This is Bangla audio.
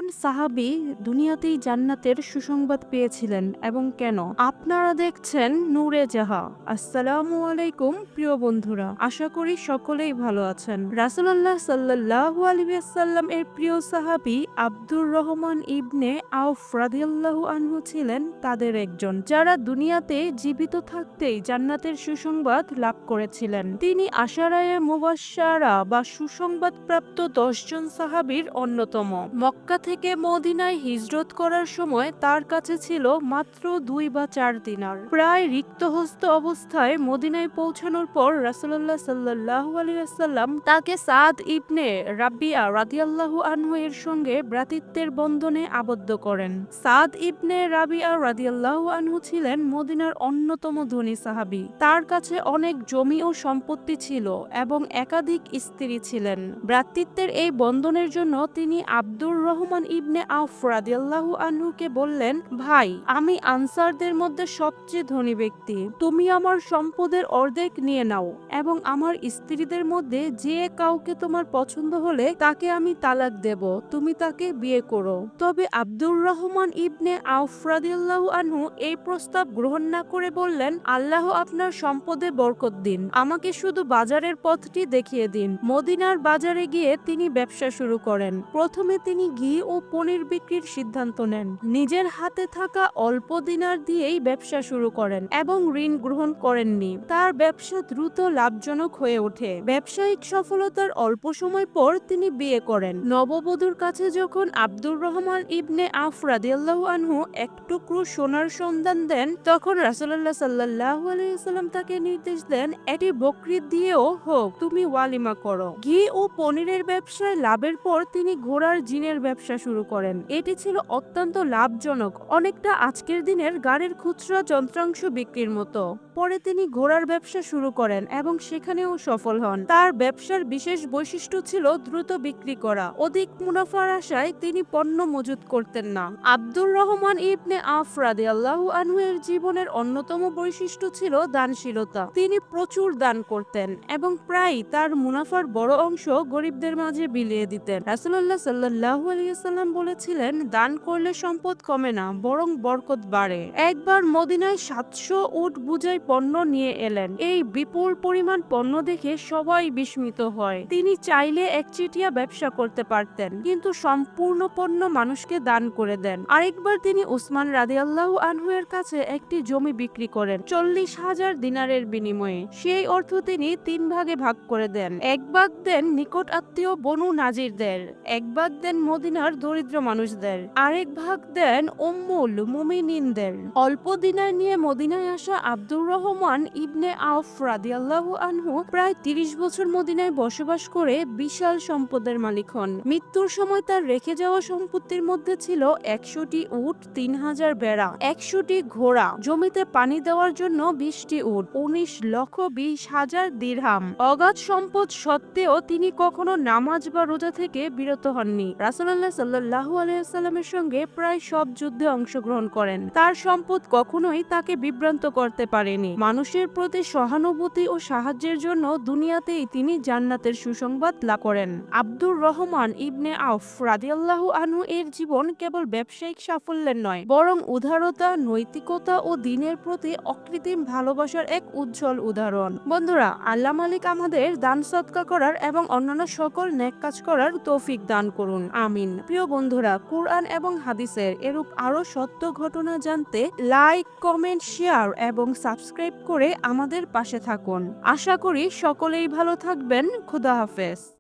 কোন সাহাবী দুনিয়াতেই জান্নাতের সুসংবাদ পেয়েছিলেন এবং কেন? আপনারা দেখছেন নূরে জাহা। আসসালামু আলাইকুম প্রিয় বন্ধুরা, আশা করি সকলেই ভালো আছেন। রাসূলুল্লাহ সাল্লাল্লাহু আলাইহি ওয়াসাল্লাম এর প্রিয় সাহাবী আব্দুর রহমান ইবনে আওফ রাদিয়াল্লাহু আনহু ছিলেন তাদের একজন, যারা দুনিয়াতে জীবিত থাকতেই জান্নাতের সুসংবাদ লাভ করেছিলেন। তিনি আশারায়ে মুবাশশারা বা সুসংবাদপ্রাপ্ত 10 জন সাহাবীর অন্যতম। মক্কা থেকে মদিনায় হিজরত করার সময় তার কাছে ছিল মাত্র 2 বা 4 দিনার। প্রায় রিক্তহস্ত অবস্থায় মদিনায় পৌঁছানোর পর রাসূলুল্লাহ সাল্লাল্লাহু আলাইহি ওয়াসাল্লাম তাকে সাদ ইবনে রাবিয়া রাদিয়াল্লাহু আনহু এর সঙ্গে ভ্রাতৃত্বের বন্ধনে আবদ্ধ করেন। সাদ ইবনে রাবিয়া রাদিয়াল্লাহু আনহু ছিলেন মদিনার অন্যতম ধনী সাহাবী। তার কাছে অনেক জমি ও সম্পত্তি ছিল এবং একাধিক স্ত্রী ছিলেন। ভ্রাতৃত্বের এই বন্ধনের জন্য তিনি আব্দুর রহমান ইবনে আওফ রাদিয়াল্লাহু আনহুকে বললেন, ভাই, আমি আনসারদের মধ্যে সবচেয়ে ধনী ব্যক্তি। তুমি আমার সম্পদের অর্ধেক নিয়ে নাও এবং আমার স্ত্রীদের মধ্যে যে কাউকে তোমার পছন্দ হলে তাকে আমি তালাক দেব, তুমি তাকে বিয়ে করো। তবে আব্দুর রহমান ইবনে আওফ রাদিয়াল্লাহু আনহু এই প্রস্তাব গ্রহণ না করে বললেন, আল্লাহ আপনার সম্পদে বরকত দিন, আমাকে শুধু বাজারের পথটি দেখিয়ে দিন। মদিনার বাজারে গিয়ে তিনি ব্যবসা শুরু করেন। প্রথমে তিনি ঘি ও পনির বিক্রির সিদ্ধান্ত নেন। নিজের হাতে থাকা অল্প দিনার দিয়েই ব্যবসা শুরু করেন এবং ঋণ গ্রহণ করেননি। তার ব্যবসা দ্রুত লাভজনক হয়ে ওঠে। ব্যবসায়িক সফলতার অল্প সময় পর তিনি বিয়ে করেন। নববধূর কাছে যখন আব্দুর রহমান ইবনে আওফ রাদিয়াল্লাহু আনহু এক টুকরো সোনার সন্ধান দেন, তখন রাসূলুল্লাহ সাল্লাল্লাহু আলাইহি ওয়াসাল্লাম তাকে নির্দেশ দেন, এটি বকরিদ দিয়েও হোক, তুমি ওয়ালিমা করো। ঘি ও পনিরের ব্যবসায় লাভের পর তিনি ঘোড়ার জিনের ব্যবসা শুরু করেন। এটি ছিল অত্যন্ত লাভজনক, অনেকটা আজকের দিনের গাড়ির খুচরা যন্ত্রাংশ বিক্রির মতো। পরে তিনি ঘোড়ার ব্যবসা শুরু করেন এবং সেখানেও সফল হন। তার ব্যবসার বিশেষ বৈশিষ্ট্য ছিল দ্রুত বিক্রি করা। অধিক মুনাফার আশায় তিনি পণ্য মজুত করতেন না। আব্দুর রহমান ইবনে আওফ রাদিয়াল্লাহু আনহু এর জীবনের অন্যতম বৈশিষ্ট্য ছিল দানশীলতা। তিনি প্রচুর দান করতেন এবং প্রায় তার মুনাফার বড় অংশ গরিবদের মাঝে বিলিয়ে দিতেন। রাসূলুল্লাহ সাল্লাল্লাহু আলাইহি ওয়াসাল্লাম বলেছিলেন, দান করলে সম্পদ কমে না, বরং বরকত বাড়ে। একবার মদিনায় 700 উট বোঝাই পণ্য নিয়ে এলেন। এই বিপুল পরিমাণ পণ্য দেখে সবাই বিস্মিত হয়। তিনি চাইলে একচেটিয়া ব্যবসা করতে পারতেন, কিন্তু সম্পূর্ণ পণ্য মানুষকে দান করে দেন। আরেকবার তিনি উসমান রাদিয়াল্লাহু আনহু এর কাছে একটি জমি বিক্রি করেন 40,000 দিনারের বিনিময়ে। সেই অর্থ তিনি 3 ভাগে ভাগ করে দেন। এক ভাগ দেন নিকট আত্মীয় বনু নাজিরদের, এক ভাগ দেন মদিনার দরিদ্র মানুষদের, আরেক ভাগ দেন উম্মুল মুমিনিনদের। অল্প দিনার নিয়ে মদিনায় আসা আব্দুর রহমান ইবনে আওফ রাদিয়াল্লাহু আনহু প্রায় 30 বছর মদিনায় বসবাস করে বিশাল সম্পদের মালিক হন। মৃত্যুর সময় তার রেখে যাওয়া সম্পত্তির মধ্যে ছিল 100টি উট, 3000 ভেড়া, 100টি ঘোড়া, জমিতে পানি দেওয়ার জন্য 20টি উট, 19,20,000 দিরহাম। অগাধ সম্পদ সত্ত্বেও তিনি কখনো নামাজ বা রোজা থেকে বিরত হননি। রাসূলুল্লাহ সাল্লাল্লাহু আলাইহি ওয়াসাল্লামের সঙ্গে প্রায় সব যুদ্ধে অংশগ্রহণ করেন। তার সম্পদ কখনোই তাকে বিভ্রান্ত করতে পারেনি। মানুষের প্রতি সহানুভূতি ও সাহায্যের জন্য দুনিয়াতেই তিনি জান্নাতের সুসংবাদ লাভ করেন। আব্দুর রহমান ইবনে আওফ রাদিয়াল্লাহু আনহু এর জীবন কেবল ব্যবসায়িক সাফল্যের নয়, বরং উদারতা, নৈতিকতা ও দ্বীনের প্রতি অকৃত্রিম ভালোবাসার এক উজ্জ্বল উদাহরণ। বন্ধুরা, আল্লাহ মালিক আমাদের দান সদকা করার এবং অন্যান্য সকল নেক কাজ করার তৌফিক দান করুন, আমিন। প্রিয় বন্ধুরা, কুরআন এবং হাদিসের এরূপ আরো সত্য ঘটনা জানতে লাইক, কমেন্ট, শেয়ার এবং সাবস্ক্রাইব করে আমাদের পাশে থাকুন। আশা করি সকলেই ভালো থাকবেন। খোদা হাফেজ।